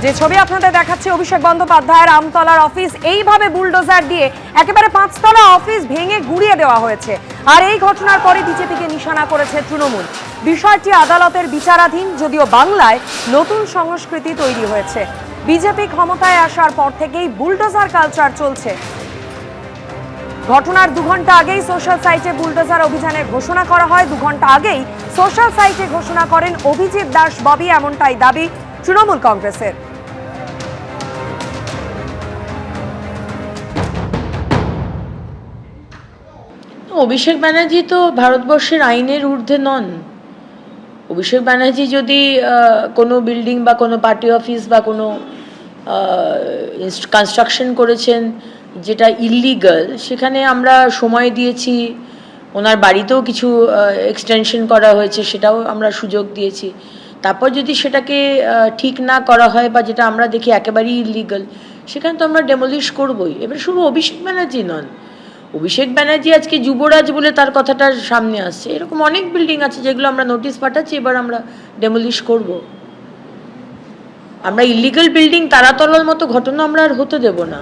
যে ছবি আপনাদের দেখাচ্ছি, অভিষেক বন্দ্যোপাধ্যায়ের আমতলার অফিস এইভাবে বুলডোজার দিয়ে একেবারে 5তলা অফিস ভেঙে গুড়িয়ে দেওয়া হয়েছে। আর এই ঘটনার পরে বিজেপিকে নিশানা করেছে তৃণমূল। বিষয়টি আদালতের বিচারাধীন, যদিও বাংলায় নতুন সংস্কৃতি তৈরি হয়েছে। বিজেপি ক্ষমতায় আসার পর থেকেই বুলডোজার কালচার চলছে। ঘটনার 2 ঘন্টা আগেই সোশ্যাল সাইটে বুলডোজার অভিযানের ঘোষণা করা হয়। 2 ঘন্টা আগেই সোশ্যাল সাইটে ঘোষণা করেন অভিজিৎ দাস ববি, এমনটাই দাবি তৃণমূল কংগ্রেসের। অভিষেক ব্যানার্জি তো ভারতবর্ষের আইনের ঊর্ধ্বে নন। অভিষেক ব্যানার্জি যদি কোনো বিল্ডিং বা কোনো পার্টি অফিস বা কোনো কনস্ট্রাকশন করেছেন যেটা ইললিগাল, সেখানে আমরা সময় দিয়েছি, ওনার বাড়িতেও কিছু এক্সটেনশন করা হয়েছে, সেটাও আমরা সুযোগ দিয়েছি। তারপর যদি সেটাকে ঠিক না করা হয় বা যেটা আমরা দেখি একেবারেই ইললিগাল, সেখানে তো আমরা ডেমোলিশ করবই। এবার শুধু অভিষেক ব্যানার্জি নন, অভিষেক ব্যানার্জি আজকে যুবরাজ বলে তার কথাটা সামনে আসছে, এরকম অনেক বিল্ডিং আছে যেগুলো আমরা নোটিশ পাঠাচ্ছি, এবার আমরা ডেমোলিশ করব। আমরা ইলিগাল বিল্ডিং তারাতলার মতো ঘটনা আমরা আর হতে দেব না।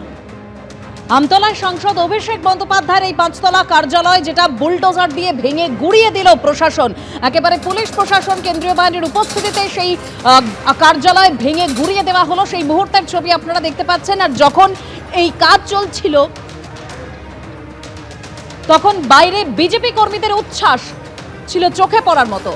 আমতলায় সাংসদ অভিষেক বন্দ্যোপাধ্যায়ের এই 5তলা কার্যালয়, যেটা বুলডোজার দিয়ে ভেঙে গুড়িয়ে দিল প্রশাসন, একেবারে পুলিশ প্রশাসন, কেন্দ্রীয় বাহিনীর উপস্থিতিতে সেই কার্যালয় ভেঙে গুড়িয়ে দেওয়া হলো। সেই মুহূর্তের ছবি আপনারা দেখতে পাচ্ছেন। আর যখন এই কাজ চলছিল তখন বাইরে বিজেপি কর্মীদের উচ্ছ্বাস ছিল চোখে পড়ার মতো।